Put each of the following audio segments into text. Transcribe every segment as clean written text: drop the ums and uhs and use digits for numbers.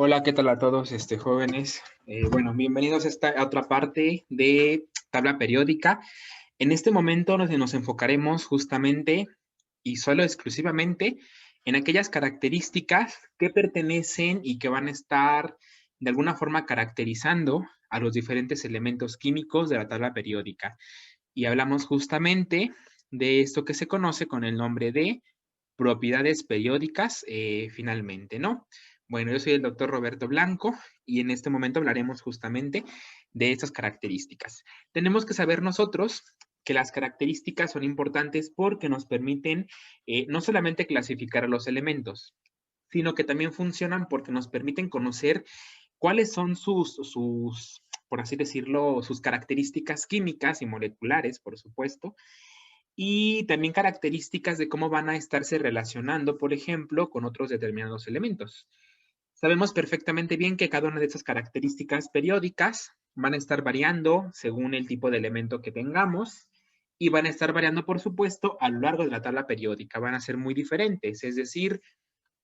Hola, ¿qué tal a todos, jóvenes? Bueno, bienvenidos a esta otra parte de tabla periódica. En este momento nos enfocaremos justamente y solo exclusivamente en aquellas características que pertenecen y que van a estar de alguna forma caracterizando a los diferentes elementos químicos de la tabla periódica. Y hablamos justamente de esto que se conoce con el nombre de propiedades periódicas, finalmente, ¿no? Bueno, yo soy el doctor Roberto Blanco y en este momento hablaremos justamente de estas características. Tenemos que saber nosotros que las características son importantes porque nos permiten no solamente clasificar a los elementos, sino que también funcionan porque nos permiten conocer cuáles son por así decirlo, sus características químicas y moleculares, por supuesto, y también características de cómo van a estarse relacionando, por ejemplo, con otros determinados elementos. Sabemos perfectamente bien que cada una de esas características periódicas van a estar variando según el tipo de elemento que tengamos y van a estar variando, por supuesto, a lo largo de la tabla periódica. Van a ser muy diferentes, es decir,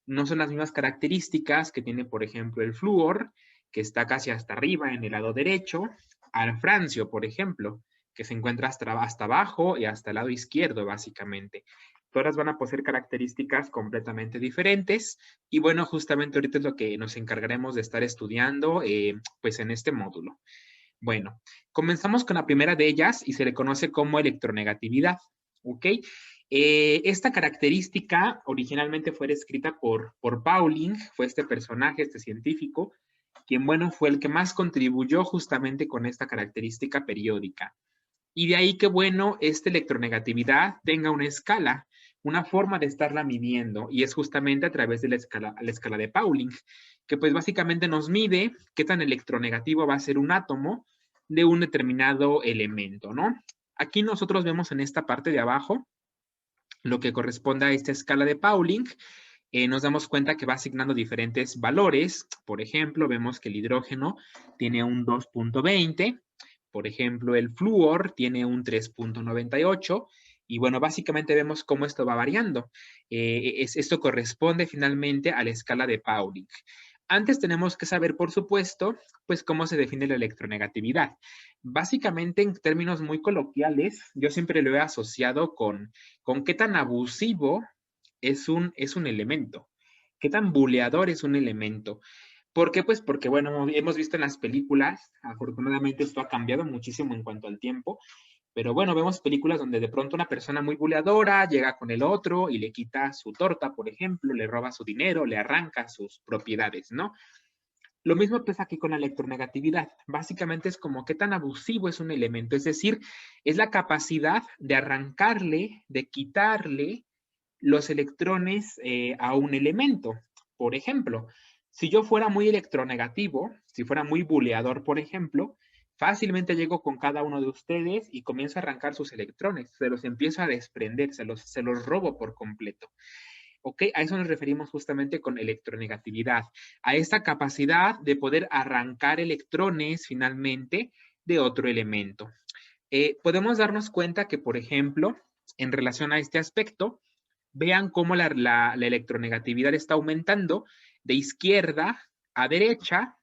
no son las mismas características que tiene, por ejemplo, el flúor, que está casi hasta arriba en el lado derecho, al francio, por ejemplo, que se encuentra hasta abajo y hasta el lado izquierdo, básicamente. Todas van a poseer características completamente diferentes y bueno, justamente ahorita es lo que nos encargaremos de estar estudiando pues en este módulo. Bueno, comenzamos con la primera de ellas y se le conoce como electronegatividad, ¿ok? Esta característica originalmente fue descrita por Pauling, fue este personaje, este científico, quien, bueno, fue el que más contribuyó justamente con esta característica periódica. Y de ahí que, bueno, esta electronegatividad tenga una escala, una forma de estarla midiendo, y es justamente a través de la escala de Pauling, que pues básicamente nos mide qué tan electronegativo va a ser un átomo de un determinado elemento, ¿no? Aquí nosotros vemos en esta parte de abajo lo que corresponde a esta escala de Pauling. Nos damos cuenta que va asignando diferentes valores. Por ejemplo, vemos que el hidrógeno tiene un 2.20, por ejemplo, el flúor tiene un 3.98, y bueno, básicamente vemos cómo esto va variando. Esto corresponde finalmente a la escala de Pauling. Antes tenemos que saber, por supuesto, pues cómo se define la electronegatividad. Básicamente, en términos muy coloquiales, yo siempre lo he asociado con qué tan abusivo es un elemento, qué tan buleador es un elemento. ¿Por qué? Pues porque, bueno, hemos visto en las películas, afortunadamente esto ha cambiado muchísimo en cuanto al tiempo, pero bueno, vemos películas donde de pronto una persona muy buleadora llega con el otro y le quita su torta, por ejemplo, le roba su dinero, le arranca sus propiedades, ¿no? Lo mismo pasa aquí con la electronegatividad. Básicamente es como qué tan abusivo es un elemento, es decir, es la capacidad de arrancarle, de quitarle los electrones a un elemento. Por ejemplo, si yo fuera muy electronegativo, si fuera muy buleador, por ejemplo, fácilmente llego con cada uno de ustedes y comienzo a arrancar sus electrones, se los empiezo a desprender, se los robo por completo. ¿Ok? A eso nos referimos justamente con electronegatividad, a esta capacidad de poder arrancar electrones finalmente de otro elemento. Podemos darnos cuenta que, por ejemplo, en relación a este aspecto, vean cómo la electronegatividad está aumentando de izquierda a derecha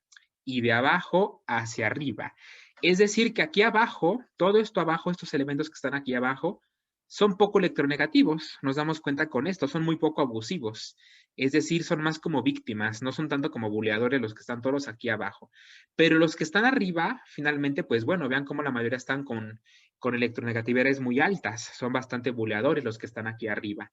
y de abajo hacia arriba. Es decir, que aquí abajo, todo esto abajo, estos elementos que están aquí abajo, son poco electronegativos. Nos damos cuenta con esto, son muy poco abusivos. Es decir, son más como víctimas, no son tanto como buleadores los que están todos aquí abajo. Pero los que están arriba, finalmente, pues bueno, vean cómo la mayoría están con electronegatividades muy altas. Son bastante buleadores los que están aquí arriba.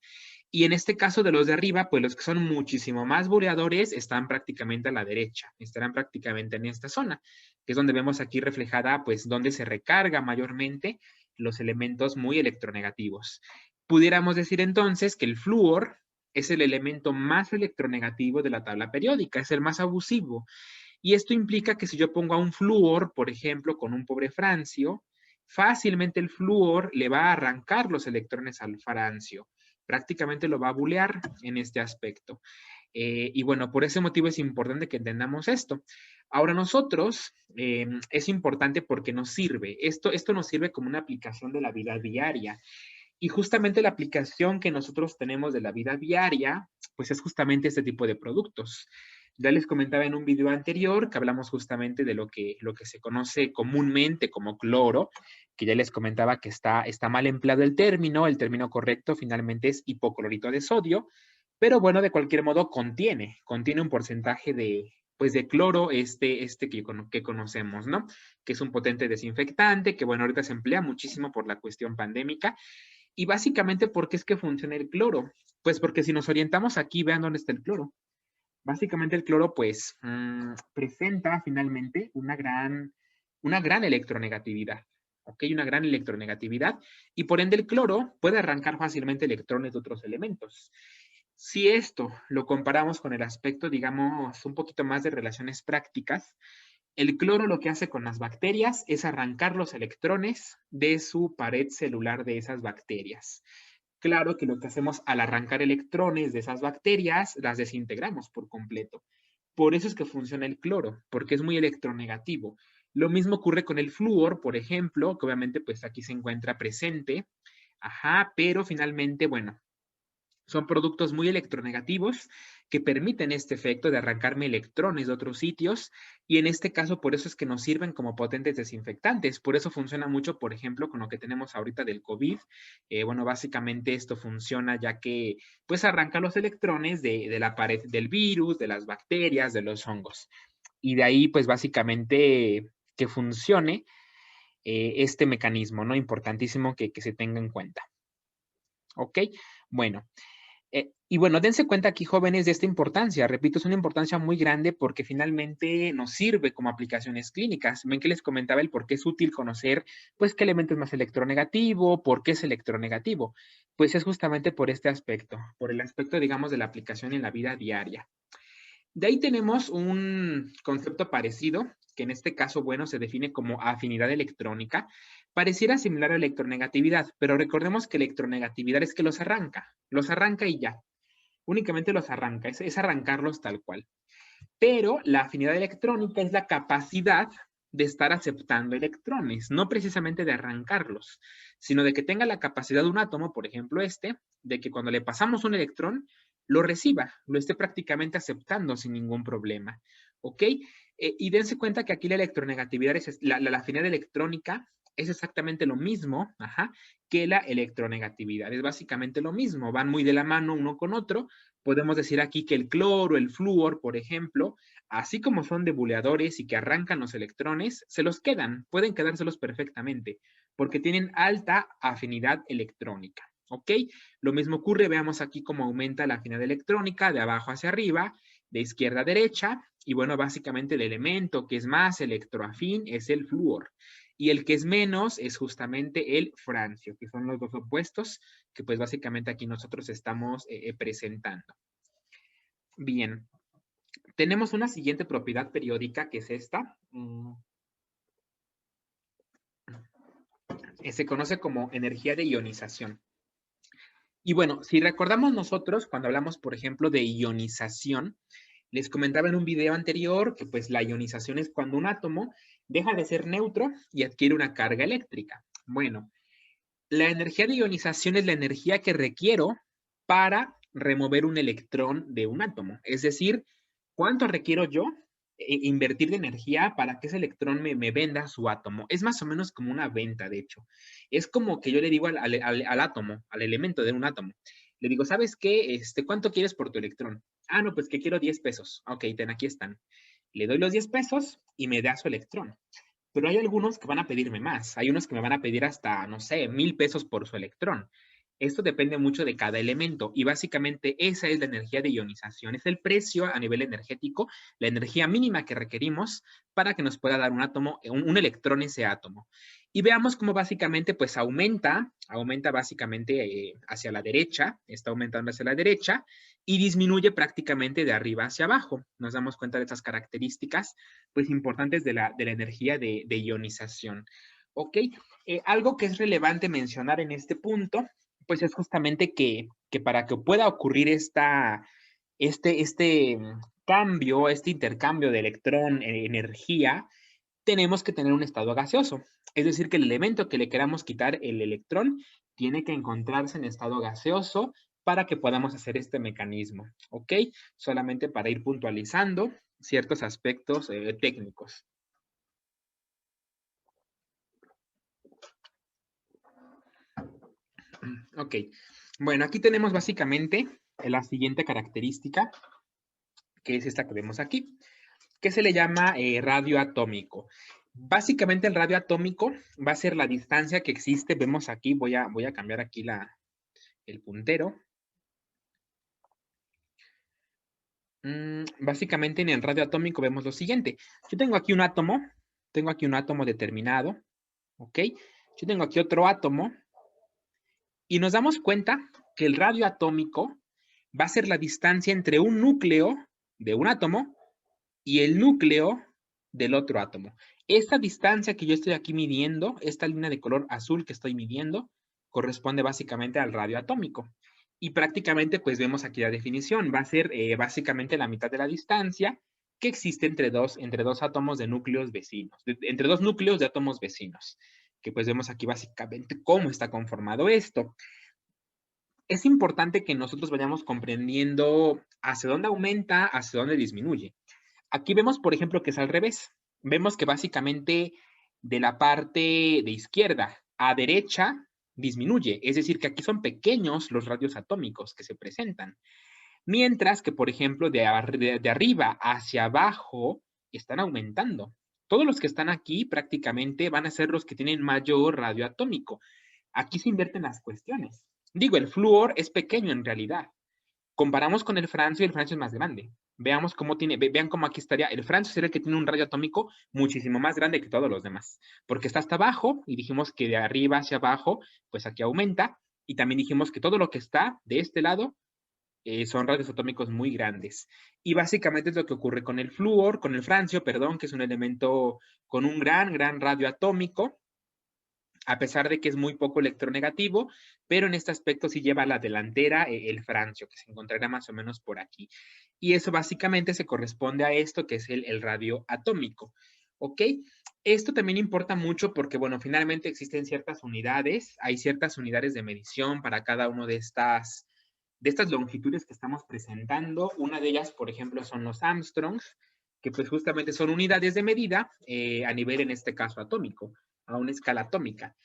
Y en este caso de los de arriba, pues los que son muchísimo más buleadores están prácticamente a la derecha, estarán prácticamente en esta zona, que es donde vemos aquí reflejada, pues, donde se recarga mayormente los elementos muy electronegativos. Pudiéramos decir entonces que el flúor es el elemento más electronegativo de la tabla periódica, es el más abusivo. Y esto implica que si yo pongo a un flúor, por ejemplo, con un pobre francio, fácilmente el flúor le va a arrancar los electrones al francio. Prácticamente lo va a bulear en este aspecto. Y bueno, por ese motivo es importante que entendamos esto. Ahora nosotros, es importante porque nos sirve. Esto nos sirve como una aplicación de la vida diaria. Y justamente la aplicación que nosotros tenemos de la vida diaria, pues es justamente este tipo de productos. Ya les comentaba en un video anterior que hablamos justamente de lo que se conoce comúnmente como cloro, que ya les comentaba que está mal empleado el término correcto finalmente es hipoclorito de sodio, pero bueno, de cualquier modo contiene un porcentaje de, pues de cloro, que conocemos, ¿no? Que es un potente desinfectante, que bueno, ahorita se emplea muchísimo por la cuestión pandémica. Y básicamente, ¿por qué es que funciona el cloro? Pues porque si nos orientamos aquí, vean dónde está el cloro. Básicamente el cloro, pues, presenta finalmente una gran electronegatividad. ¿Ok? Una gran electronegatividad. Y por ende el cloro puede arrancar fácilmente electrones de otros elementos. Si esto lo comparamos con el aspecto, digamos, un poquito más de relaciones prácticas, el cloro lo que hace con las bacterias es arrancar los electrones de su pared celular de esas bacterias. Claro que lo que hacemos al arrancar electrones de esas bacterias, las desintegramos por completo. Por eso es que funciona el cloro, porque es muy electronegativo. Lo mismo ocurre con el flúor, por ejemplo, que obviamente pues aquí se encuentra presente. Ajá, pero finalmente, bueno, son productos muy electronegativos que permiten este efecto de arrancarme electrones de otros sitios y en este caso por eso es que nos sirven como potentes desinfectantes. Por eso funciona mucho, por ejemplo, con lo que tenemos ahorita del COVID. Bueno, básicamente esto funciona ya que pues arranca los electrones de la pared del virus, de las bacterias, de los hongos. Y de ahí pues básicamente que funcione este mecanismo, ¿no? Importantísimo que se tenga en cuenta. ¿Ok? Bueno, y bueno, dense cuenta aquí, jóvenes, de esta importancia. Repito, es una importancia muy grande porque finalmente nos sirve como aplicaciones clínicas. Ven que les comentaba el por qué es útil conocer, pues, qué elemento es más electronegativo, por qué es electronegativo. Pues es justamente por este aspecto, por el aspecto, digamos, de la aplicación en la vida diaria. De ahí tenemos un concepto parecido, que en este caso, bueno, se define como afinidad electrónica. Pareciera similar a electronegatividad, pero recordemos que electronegatividad es que los arranca y ya. Únicamente los arranca, es arrancarlos tal cual. Pero la afinidad electrónica es la capacidad de estar aceptando electrones, no precisamente de arrancarlos, sino de que tenga la capacidad de un átomo, por ejemplo de que cuando le pasamos un electrón, lo reciba, lo esté prácticamente aceptando sin ningún problema. ¿Ok? Y dense cuenta que aquí la electronegatividad, la afinidad electrónica es exactamente lo mismo, ajá, que la electronegatividad. Es básicamente lo mismo, van muy de la mano uno con otro. Podemos decir aquí que el cloro, el flúor, por ejemplo, así como son debuleadores y que arrancan los electrones, se los quedan, pueden quedárselos perfectamente, porque tienen alta afinidad electrónica. ¿Ok? Lo mismo ocurre, veamos aquí cómo aumenta la afinidad electrónica de abajo hacia arriba, de izquierda a derecha, y bueno, básicamente el elemento que es más electroafín es el flúor, y el que es menos es justamente el francio, que son los dos opuestos que pues básicamente aquí nosotros estamos presentando. Bien, tenemos una siguiente propiedad periódica que es esta. Se conoce como energía de ionización. Y bueno, si recordamos nosotros, cuando hablamos, por ejemplo, de ionización, les comentaba en un video anterior que pues la ionización es cuando un átomo deja de ser neutro y adquiere una carga eléctrica. Bueno, la energía de ionización es la energía que requiero para remover un electrón de un átomo. Es decir, ¿cuánto requiero yo invertir de energía para que ese electrón me venda su átomo? Es más o menos como una venta, de hecho. Es como que yo le digo al átomo, al elemento de un átomo, le digo, ¿sabes qué? ¿Cuánto quieres por tu electrón? Ah, no, pues que quiero 10 pesos. Ok, ten, aquí están. Le doy los 10 pesos y me da su electrón. Pero hay algunos que van a pedirme más. Hay unos que me van a pedir hasta, no sé, 1,000 pesos por su electrón. Esto depende mucho de cada elemento y básicamente esa es la energía de ionización. Es el precio a nivel energético, la energía mínima que requerimos para que nos pueda dar un átomo, un electrón ese átomo. Y veamos cómo básicamente pues aumenta básicamente hacia la derecha, está aumentando hacia la derecha y disminuye prácticamente de arriba hacia abajo. Nos damos cuenta de estas características pues importantes de la energía de ionización. ¿Ok? Algo que es relevante mencionar en este punto pues es justamente que para que pueda ocurrir este cambio, este intercambio de electrón en energía, tenemos que tener un estado gaseoso. Es decir, que el elemento que le queramos quitar el electrón tiene que encontrarse en estado gaseoso para que podamos hacer este mecanismo, ¿ok? Solamente para ir puntualizando ciertos aspectos técnicos. Ok, bueno, aquí tenemos básicamente la siguiente característica, que es esta que vemos aquí, que se le llama radio atómico. Básicamente el radio atómico va a ser la distancia que existe, vemos aquí, voy a cambiar aquí el puntero. Básicamente en el radio atómico vemos lo siguiente. Yo tengo aquí un átomo determinado, ¿ok? Yo tengo aquí otro átomo y nos damos cuenta que el radio atómico va a ser la distancia entre un núcleo de un átomo y el núcleo del otro átomo. Esta distancia que yo estoy aquí midiendo, esta línea de color azul que estoy midiendo, corresponde básicamente al radio atómico. Y prácticamente, pues vemos aquí la definición. Va a ser básicamente la mitad de la distancia que existe entre dos átomos de núcleos vecinos, entre dos núcleos de átomos vecinos, que pues vemos aquí básicamente cómo está conformado esto. Es importante que nosotros vayamos comprendiendo hacia dónde aumenta, hacia dónde disminuye. Aquí vemos, por ejemplo, que es al revés. Vemos que básicamente de la parte de izquierda a derecha disminuye. Es decir, que aquí son pequeños los radios atómicos que se presentan. Mientras que, por ejemplo, de arriba hacia abajo están aumentando. Todos los que están aquí prácticamente van a ser los que tienen mayor radio atómico. Aquí se invierten las cuestiones. Digo, el flúor es pequeño en realidad. Comparamos con el francio y el francio es más grande. Veamos cómo tiene, vean cómo aquí estaría. El francio sería el que tiene un radio atómico muchísimo más grande que todos los demás, porque está hasta abajo y dijimos que de arriba hacia abajo, pues aquí aumenta. Y también dijimos que todo lo que está de este lado son radios atómicos muy grandes. Y básicamente es lo que ocurre con el flúor, con el francio, perdón, que es un elemento con un gran radio atómico, a pesar de que es muy poco electronegativo, pero en este aspecto sí lleva a la delantera el francio, que se encontrará más o menos por aquí. Y eso básicamente se corresponde a esto que es el radio atómico. ¿Ok? Esto también importa mucho porque, bueno, finalmente existen ciertas unidades, hay ciertas unidades de medición para cada una de estas longitudes que estamos presentando. Una de ellas, por ejemplo, son los Armstrongs, que pues justamente son unidades de medida a nivel, en este caso, atómico, a una escala atómica.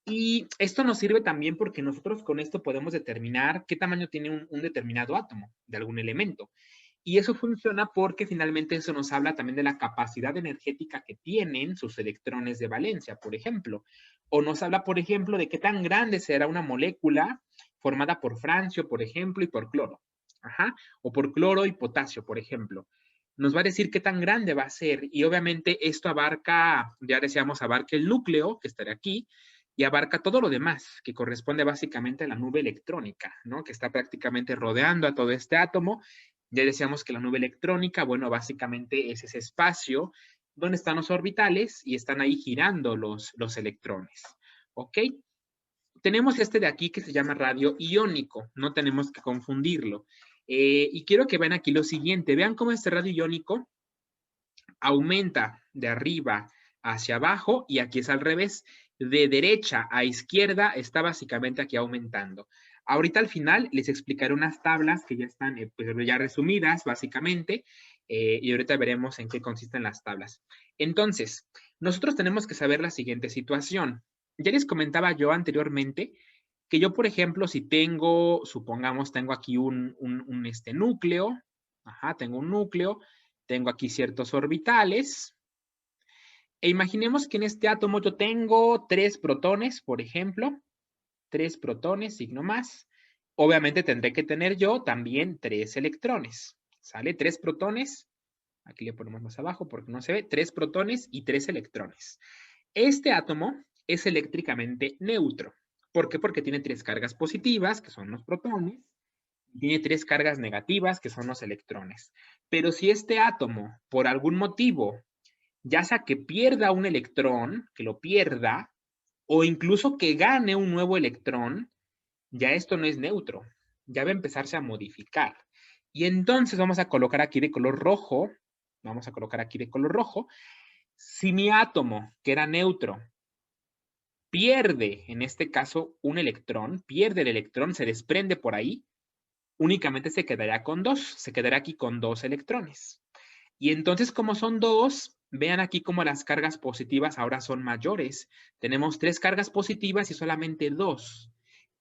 Y esto nos sirve también porque nosotros con esto podemos determinar qué tamaño tiene un determinado átomo de algún elemento. Y eso funciona porque finalmente eso nos habla también de la capacidad energética que tienen sus electrones de valencia, por ejemplo. O nos habla, por ejemplo, de qué tan grande será una molécula formada por francio, por ejemplo, y por cloro. Ajá. O por cloro y potasio, por ejemplo. Nos va a decir qué tan grande va a ser. Y obviamente esto abarca, ya decíamos, abarca el núcleo, que estará aquí, y abarca todo lo demás, que corresponde básicamente a la nube electrónica, ¿no? Que está prácticamente rodeando a todo este átomo. Ya decíamos que la nube electrónica, bueno, básicamente es ese espacio donde están los orbitales y están ahí girando los electrones. ¿Ok? Tenemos este de aquí que se llama radio iónico, no tenemos que confundirlo. Y quiero que vean aquí lo siguiente, vean cómo este radio iónico aumenta de arriba hacia abajo y aquí es al revés. De derecha a izquierda está básicamente aquí aumentando. Ahorita al final les explicaré unas tablas que ya están pues ya resumidas básicamente y ahorita veremos en qué consisten las tablas. Entonces, nosotros tenemos que saber la siguiente situación. Ya les comentaba yo anteriormente que yo, por ejemplo, si tengo, supongamos, tengo aquí un núcleo, ajá, tengo un núcleo, tengo aquí ciertos orbitales, e imaginemos que en este átomo yo tengo 3 protones, por ejemplo, 3 protones, signo más. Obviamente tendré que tener yo también 3 electrones, ¿sale? 3 protones, aquí le ponemos más abajo porque no se ve, 3 protones y 3 electrones. Este átomo es eléctricamente neutro. ¿Por qué? Porque tiene 3 cargas positivas, que son los protones, y tiene 3 cargas negativas, que son los electrones. Pero si este átomo, por algún motivo, ya sea que pierda un electrón, que lo pierda, o incluso que gane un nuevo electrón, ya esto no es neutro, ya va a empezarse a modificar. Y entonces vamos a colocar aquí de color rojo, vamos a colocar aquí de color rojo, si mi átomo, que era neutro, pierde, en este caso, un electrón, pierde el electrón, se desprende por ahí, únicamente se quedaría con 2, se quedará aquí con 2 electrones. Y entonces, como son 2, vean aquí cómo las cargas positivas ahora son mayores. Tenemos 3 cargas positivas y solamente 2.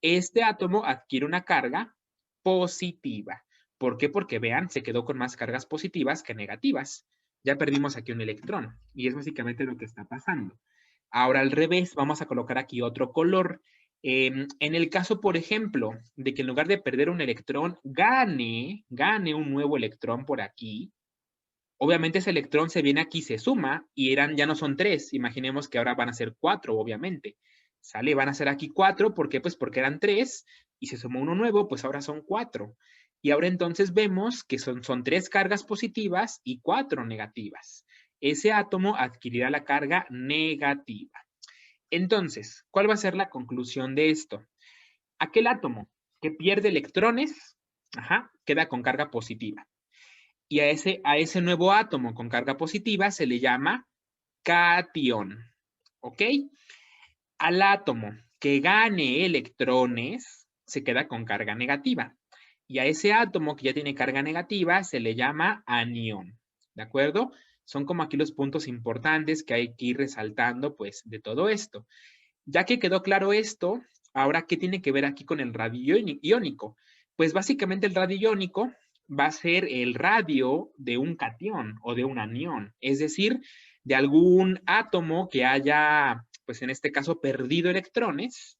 Este átomo adquiere una carga positiva. ¿Por qué? Porque vean, se quedó con más cargas positivas que negativas. Ya perdimos aquí un electrón y es básicamente lo que está pasando. Ahora al revés, vamos a colocar aquí otro color. En el caso, por ejemplo, de que en lugar de perder un electrón, gane un nuevo electrón por aquí, obviamente ese electrón se viene aquí, se suma y ya no son 3. Imaginemos que ahora van a ser 4, obviamente. ¿Sale? Van a ser aquí 4. ¿Por qué? Pues porque eran 3 y se sumó uno nuevo, pues ahora son 4. Y ahora entonces vemos que son 3 cargas positivas y 4 negativas. Ese átomo adquirirá la carga negativa. Entonces, ¿cuál va a ser la conclusión de esto? Aquel átomo que pierde electrones, queda con carga positiva. Y a ese nuevo átomo con carga positiva se le llama catión. ¿Ok? Al átomo que gane electrones se queda con carga negativa. Y a ese átomo que ya tiene carga negativa se le llama anión. ¿De acuerdo? Son como aquí los puntos importantes que hay que ir resaltando, pues, de todo esto. Ya que quedó claro esto, ahora, ¿qué tiene que ver aquí con el radio iónico? Pues básicamente el radio iónico va a ser el radio de un catión o de un anión, es decir, de algún átomo que haya, pues en este caso, perdido electrones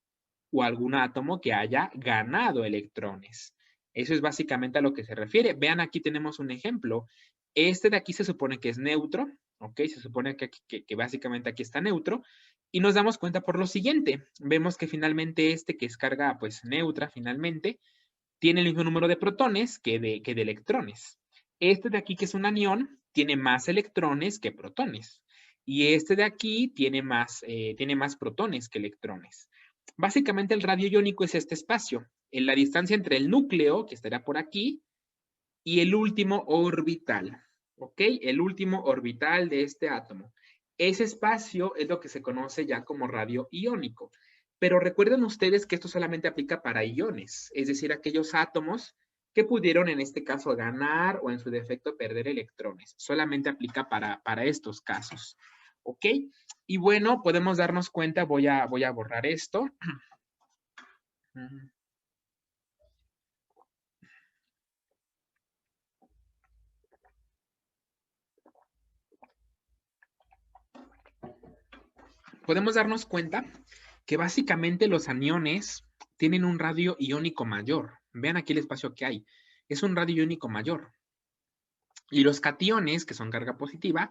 o algún átomo que haya ganado electrones. Eso es básicamente a lo que se refiere. Vean, aquí tenemos un ejemplo. Este de aquí se supone que es neutro, ¿ok? Se supone que básicamente aquí está neutro. Y nos damos cuenta por lo siguiente. Vemos que finalmente este que es carga pues neutra finalmente, tiene el mismo número de protones que de electrones. Este de aquí que es un anión, tiene más electrones que protones. Y este de aquí tiene más protones que electrones. Básicamente el radio iónico es este espacio, en la distancia entre el núcleo, que estará por aquí, y el último orbital. ¿Ok? El último orbital de este átomo. Ese espacio es lo que se conoce ya como radio iónico. Pero recuerden ustedes que esto solamente aplica para iones, es decir, aquellos átomos que pudieron en este caso ganar o en su defecto perder electrones. Solamente aplica para estos casos. ¿Ok? Y bueno, podemos darnos cuenta, voy a borrar esto. Podemos darnos cuenta que básicamente los aniones tienen un radio iónico mayor. Vean aquí el espacio que hay. Es un radio iónico mayor. Y los cationes, que son carga positiva,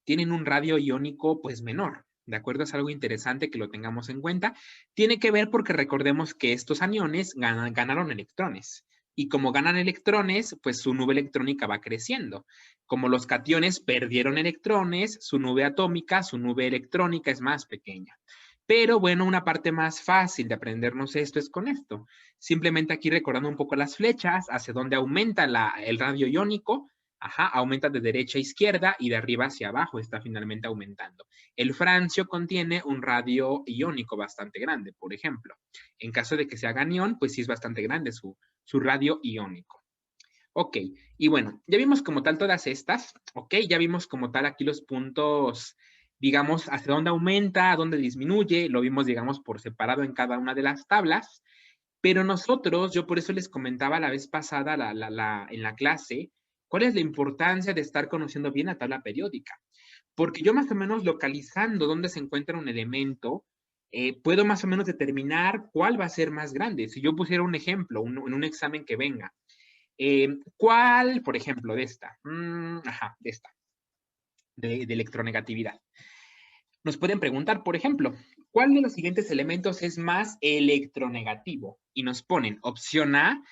tienen un radio iónico pues menor. ¿De acuerdo? Es algo interesante que lo tengamos en cuenta. Tiene que ver porque recordemos que estos aniones ganaron electrones. Y como ganan electrones, pues su nube electrónica va creciendo. Como los cationes perdieron electrones, su nube atómica, su nube electrónica es más pequeña. Pero bueno, una parte más fácil de aprendernos esto es con esto. Simplemente aquí recordando un poco las flechas, hacia donde aumenta el radio iónico, aumenta de derecha a izquierda y de arriba hacia abajo está finalmente aumentando. El francio contiene un radio iónico bastante grande, por ejemplo. En caso de que sea anión, pues sí es bastante grande su radio iónico. Ok, y bueno, ya vimos como tal todas estas, ok, ya vimos como tal aquí los puntos, digamos, hacia dónde aumenta, a dónde disminuye, lo vimos, digamos, por separado en cada una de las tablas, pero nosotros, yo por eso les comentaba la vez pasada en la clase, cuál es la importancia de estar conociendo bien la tabla periódica, porque yo más o menos localizando dónde se encuentra un elemento, puedo más o menos determinar cuál va a ser más grande. Si yo pusiera un ejemplo en un examen que venga, ¿cuál, por ejemplo, de esta? De esta, de electronegatividad. Nos pueden preguntar, por ejemplo, ¿cuál de los siguientes elementos es más electronegativo? Y nos ponen opción A,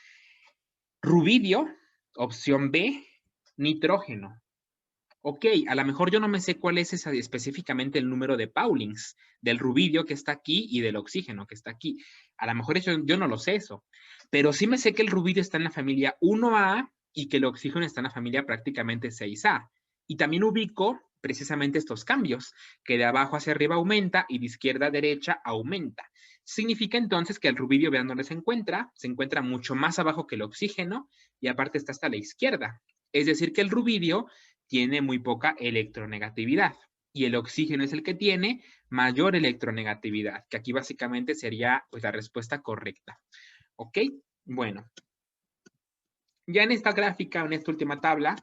rubidio, opción B, nitrógeno. Ok, a lo mejor yo no me sé cuál es específicamente el número de Paulings, del rubidio que está aquí y del oxígeno que está aquí. A lo mejor yo no lo sé eso, pero sí me sé que el rubidio está en la familia 1A y que el oxígeno está en la familia prácticamente 6A. Y también ubico precisamente estos cambios, que de abajo hacia arriba aumenta y de izquierda a derecha aumenta. Significa entonces que el rubidio, vean dónde se encuentra mucho más abajo que el oxígeno y aparte está hasta la izquierda. Es decir, que el rubidio tiene muy poca electronegatividad y el oxígeno es el que tiene mayor electronegatividad, que aquí básicamente sería pues la respuesta correcta. ¿Ok? Bueno. Ya en esta gráfica, en esta última tabla,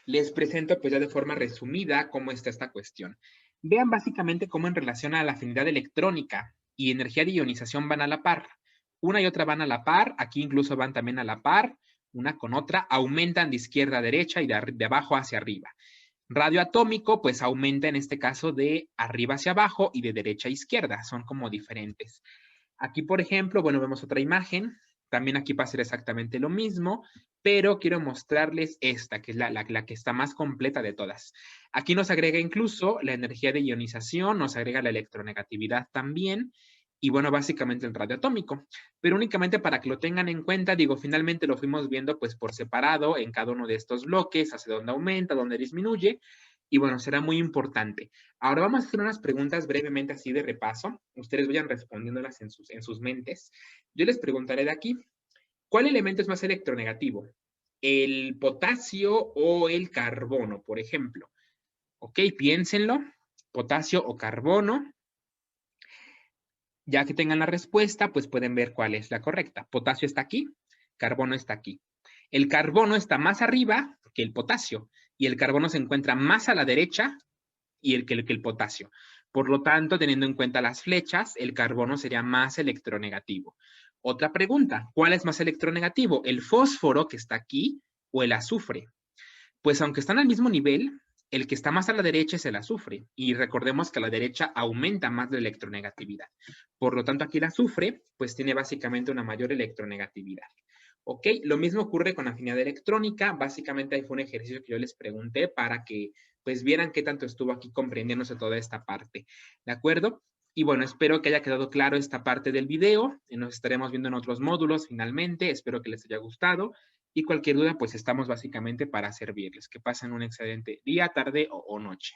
les presento pues ya de forma resumida cómo está esta cuestión. Vean básicamente cómo en relación a la afinidad electrónica y energía de ionización van a la par. Una y otra van a la par, aquí incluso van también a la par, una con otra, aumentan de izquierda a derecha y de abajo hacia arriba. Radioatómico, pues aumenta en este caso de arriba hacia abajo y de derecha a izquierda, son como diferentes. Aquí, por ejemplo, bueno, vemos otra imagen, también aquí va a ser exactamente lo mismo, pero quiero mostrarles esta, que es la que está más completa de todas. Aquí nos agrega incluso la energía de ionización, nos agrega la electronegatividad también, y bueno, básicamente el radioatómico. Pero únicamente para que lo tengan en cuenta, digo, finalmente lo fuimos viendo pues por separado en cada uno de estos bloques, hacia dónde aumenta, dónde disminuye, y bueno, será muy importante. Ahora vamos a hacer unas preguntas brevemente así de repaso. Ustedes vayan respondiéndolas en sus mentes. Yo les preguntaré de aquí, ¿cuál elemento es más electronegativo? ¿El potasio o el carbono, por ejemplo? Ok, piénsenlo. Potasio o carbono. Ya que tengan la respuesta, pues pueden ver cuál es la correcta. Potasio está aquí, carbono está aquí. El carbono está más arriba que el potasio y el carbono se encuentra más a la derecha y que el potasio. Por lo tanto, teniendo en cuenta las flechas, el carbono sería más electronegativo. Otra pregunta, ¿cuál es más electronegativo? ¿El fósforo que está aquí o el azufre? Pues aunque están al mismo nivel, el que está más a la derecha es el azufre. Y recordemos que a la derecha aumenta más la electronegatividad. Por lo tanto, aquí el azufre, pues tiene básicamente una mayor electronegatividad. ¿Ok? Lo mismo ocurre con afinidad electrónica. Básicamente ahí fue un ejercicio que yo les pregunté para que pues vieran qué tanto estuvo aquí comprendiéndose toda esta parte. ¿De acuerdo? Y bueno, espero que haya quedado claro esta parte del video. Nos estaremos viendo en otros módulos finalmente. Espero que les haya gustado. Y cualquier duda, pues estamos básicamente para servirles. Que pasen un excelente día, tarde o noche.